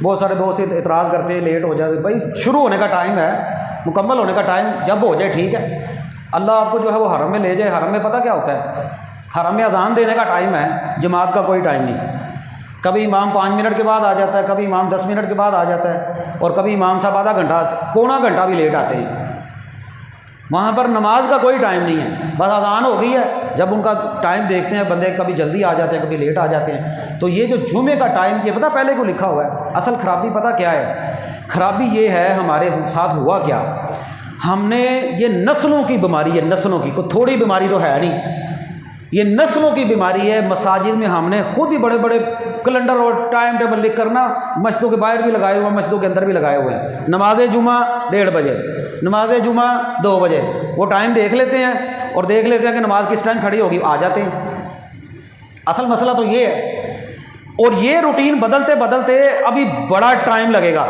بہت سارے دوست اعتراض کرتے ہیں لیٹ ہو جاتے، بھائی شروع ہونے کا ٹائم ہے، مکمل ہونے کا ٹائم جب ہو جائے ٹھیک ہے، اللہ آپ کو جو ہے وہ حرم میں لے جائے۔ حرم میں پتہ کیا ہوتا ہے، حرم میں اذان دینے کا ٹائم ہے، جماعت کا کوئی ٹائم نہیں۔ کبھی امام 5 منٹ کے بعد آ جاتا ہے، کبھی امام 10 منٹ کے بعد آ جاتا ہے، اور کبھی امام صاحب آدھا گھنٹہ پونا گھنٹہ بھی لیٹ آتے ہیں۔ وہاں پر نماز کا کوئی ٹائم نہیں ہے، بس اذان ہو گئی ہے، جب ان کا ٹائم دیکھتے ہیں بندے کبھی جلدی آ جاتے ہیں کبھی لیٹ آ جاتے ہیں۔ تو یہ جو جمعے کا ٹائم یہ پتہ پہلے کو لکھا ہوا ہے، اصل خرابی پتہ کیا ہے؟ خرابی یہ ہے ہمارے ساتھ ہوا کیا، ہم نے یہ نسلوں کی بیماری ہے، نسلوں کی، کوئی تھوڑی بیماری تو ہے نہیں، یہ نسلوں کی بیماری ہے۔ مساجد میں ہم نے خود ہی بڑے بڑے کیلنڈر اور ٹائم ٹیبل لکھ کرنا مسجدوں کے باہر بھی لگائے ہوئے ہیں، مسجدوں کے اندر بھی لگائے ہوئے ہیں۔ نماز جمعہ 1:30 بجے، نماز جمعہ 2 بجے، وہ ٹائم دیکھ لیتے ہیں اور دیکھ لیتے ہیں کہ نماز کس ٹائم کھڑی ہوگی، آ جاتے ہیں۔ اصل مسئلہ تو یہ ہے، اور یہ روٹین بدلتے بدلتے ابھی بڑا ٹائم لگے گا۔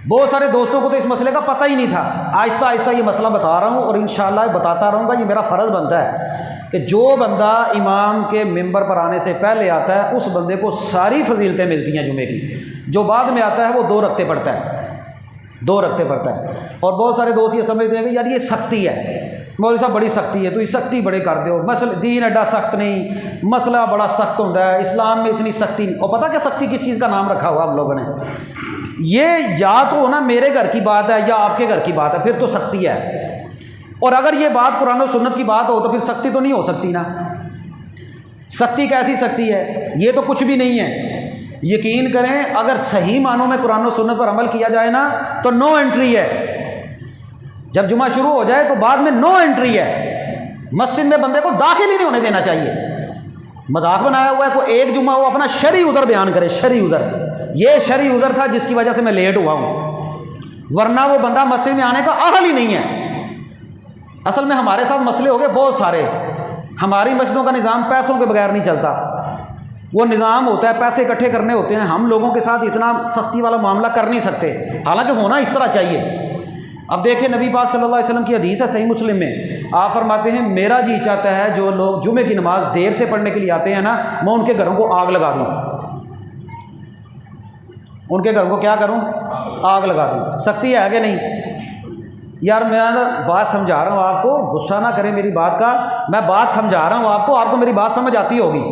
بہت سارے دوستوں کو تو اس مسئلے کا پتہ ہی نہیں تھا، آہستہ آہستہ یہ مسئلہ بتا رہا ہوں، اور انشاءاللہ بتاتا رہوں گا۔ یہ میرا فرض بنتا ہے کہ جو بندہ امام کے ممبر پر آنے سے پہلے آتا ہے اس بندے کو ساری فضیلتیں ملتی ہیں جمعے کی، جو بعد میں آتا ہے وہ 2 رکعتیں پڑھتا ہے، 2 رکعتیں پڑھتا ہے۔ اور بہت سارے دوست یہ سمجھتے ہیں کہ یار یہ سختی ہے، مولوی صاحب بڑی سختی ہے، تو یہ سختی بڑے کر دو، مسئلہ دین ایڈا سخت نہیں، مسئلہ بڑا سخت ہوتا ہے، اسلام میں اتنی سختی نہیں۔ اور پتہ کیا سختی کس چیز کا نام رکھا ہوا ہم لوگوں نے؟ یہ یا تو نا میرے گھر کی بات ہے یا آپ کے گھر کی بات ہے، پھر تو سختی ہے۔ اور اگر یہ بات قرآن و سنت کی بات ہو تو پھر سختی تو نہیں ہو سکتی نا۔ سختی کیسی سختی ہے؟ یہ تو کچھ بھی نہیں ہے۔ یقین کریں اگر صحیح معنوں میں قرآن و سنت پر عمل کیا جائے نا تو نو انٹری ہے۔ جب جمعہ شروع ہو جائے تو بعد میں نو انٹری ہے، مسجد میں بندے کو داخل ہی نہیں ہونے دینا چاہیے۔ مذاق بنایا ہوا ہے کوئی ایک جمعہ وہ اپنا شرعی عذر بیان کرے، شرعی عذر، یہ شرعی عذر تھا جس کی وجہ سے میں لیٹ ہوا ہوں، ورنہ وہ بندہ مسجد میں آنے کا اہل ہی نہیں ہے۔ اصل میں ہمارے ساتھ مسئلے ہو گئے بہت سارے، ہماری مسجدوں کا نظام پیسوں کے بغیر نہیں چلتا، وہ نظام ہوتا ہے پیسے اکٹھے کرنے ہوتے ہیں، ہم لوگوں کے ساتھ اتنا سختی والا معاملہ کر نہیں سکتے، حالانکہ ہونا اس طرح چاہیے۔ اب دیکھیں نبی پاک صلی اللہ علیہ وسلم کی حدیث ہے صحیح مسلم میں، آپ فرماتے ہیں میرا جی چاہتا ہے جو لوگ جمعے کی نماز دیر سے پڑھنے کے لیے آتے ہیں نا، میں ان کے گھروں کو آگ لگا دوں، ان کے گھروں کو کیا کروں؟ آگ لگا دوں۔ سختی ہے کہ نہیں؟ یار میں بات سمجھا رہا ہوں آپ کو، غصہ نہ کریں میری بات کا، میں بات سمجھا رہا ہوں آپ کو میری بات سمجھ آتی ہوگی۔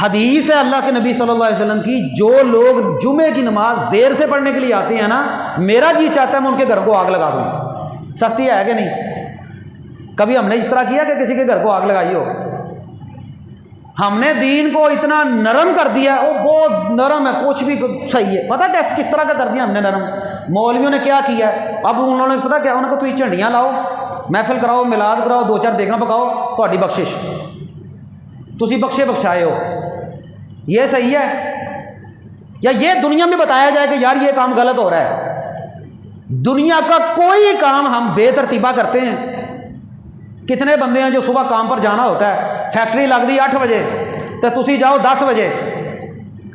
حدیث ہے اللہ کے نبی صلی اللہ علیہ وسلم کی، جو لوگ جمعے کی نماز دیر سے پڑھنے کے لیے آتے ہیں نا، میرا جی چاہتا ہے میں ان کے گھر کو آگ لگا دوں۔ سختی ہے کہ نہیں؟ کبھی ہم نے اس طرح کیا کہ کسی کے گھر کو آگ لگائی ہو؟ ہم نے دین کو اتنا نرم کر دیا، وہ بہت نرم ہے، کچھ بھی صحیح ہے۔ پتہ کس طرح کا کر دیا ہم نے نرم؟ مولویوں نے کیا کیا ہے، اب انہوں نے پتہ کیا، انہوں نے کہا تھی جھنڈیاں لاؤ، محفل کراؤ، میلاد کراؤ، 2-4 دیگاں پکاؤ، تہاڈی بخشش، تسی بخشے بخشائے ہو۔ یہ صحیح ہے؟ یا یہ دنیا میں بتایا جائے کہ یار یہ کام غلط ہو رہا ہے؟ دنیا کا کوئی کام ہم بے ترتیبہ کرتے ہیں؟ کتنے بندے ہیں جو صبح کام پر جانا ہوتا ہے، فیکٹری لگ دی 8 بجے تو تسی جاؤ 10 بجے،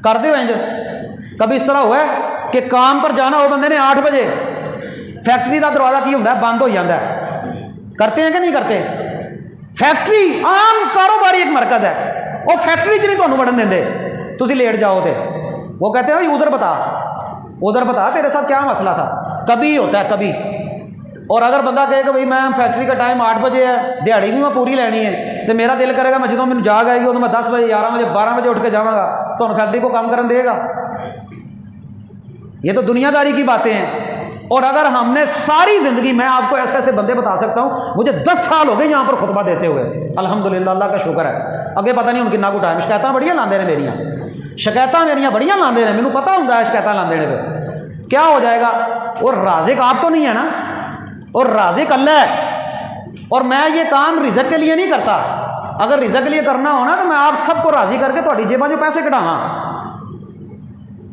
کرتے ہو انج؟ کبھی اس طرح ہوا ہے کہ کام پر جانا ہو بندے نے 8 بجے، فیکٹری کا دروازہ کی ہوتا ہے بند ہو جاتا ہے، کرتے ہیں کہ نہیں کرتے؟ فیکٹری عام کاروباری ایک مرکز ہے، اور فیکٹری چ نہیں تمہیں بڑھن دیں، تسی لیٹ جاؤ تے وہ کہتے ہیں ادھر بتا تیرے ساتھ کیا مسئلہ تھا۔ کبھی ہوتا ہے کبھی۔ اور اگر بندہ کہے کہ بھائی میں فیکٹری کا ٹائم 8 بجے ہے، دیہڑی بھی میں پوری لینی ہے، تو میرا دل کرے گا میں جدوں مجھے جاگ آئے گی تو میں 10 بجے 11 بجے 12 بجے اٹھ کے جاؤں گا، تو فیکٹری کو کام کرن دے گا؟ یہ تو دنیا داری کی باتیں ہیں۔ اور اگر ہم نے ساری زندگی، میں آپ کو ایسے ایسے بندے بتا سکتا ہوں، مجھے 10 سال ہو گئے یہاں پر خطبہ دیتے ہوئے، الحمدللہ اللہ کا شکر ہے، اگے پتہ نہیں ان کنا کو ٹائم، شکایتاں بڑیاں لاندے نے میریاں، شکایتاں میریاں بڑیاں لاندے نے، مینوں پتہ ہوندا ہے شکایتاں لاندے نے پہ کیا ہو جائے گا۔ اور رازق آپ تو نہیں ہے نا، اور رازق اللہ ہے، اور میں یہ کام رزق کے لیے نہیں کرتا، اگر رزق کے لیے کرنا ہونا تو میں آپ سب کو راضی کر کے تہاڈی جیباں جو پیسے کਢਾواں،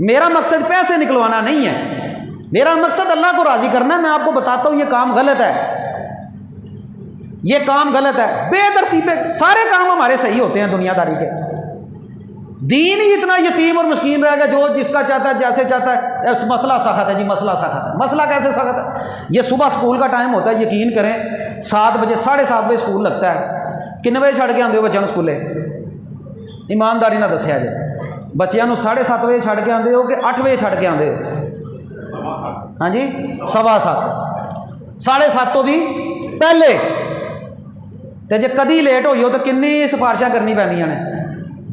میرا مقصد پیسے نکلوانا نہیں ہے، میرا مقصد اللہ کو راضی کرنا ہے۔ میں آپ کو بتاتا ہوں یہ کام غلط ہے، یہ کام غلط ہے، بے ترتیبے سارے کام ہمارے صحیح ہوتے ہیں دنیا داری کے، دین ہی اتنا یتیم اور مسکین رہے گا، جو جس کا چاہتا ہے جیسے چاہتا ہے، مسئلہ سخت ہے جی، مسئلہ سخت ہے، مسئلہ کیسے سخت ہے؟ یہ صبح سکول کا ٹائم ہوتا ہے، یقین کریں 7 بجے 7:30 بجے سکول لگتا ہے، کنے بجے چھڑ کے آتے ہو بچوں سکولے؟ ایمانداری نہ دسیا جائے ਬੱਚਿਆਂ ਨੂੰ 7:30 ਵਜੇ ਛੱਡ ਕੇ ਆਉਂਦੇ ਹੋ ਕਿ 8 ਵਜੇ ਛੱਡ ਕੇ ਆਉਂਦੇ ਹੋ? ਹਾਂਜੀ 7:15, 7:30 ਤੋਂ ਵੀ ਪਹਿਲੇ। ਤੇ ਜੇ ਕਦੀ ਲੇਟ ਹੋਈ ਹੋ ਤਾਂ ਕਿੰਨੀ ਸਿਫਾਰਿਸ਼ਾਂ ਕਰਨੀ ਪੈਂਦੀਆਂ ਨੇ।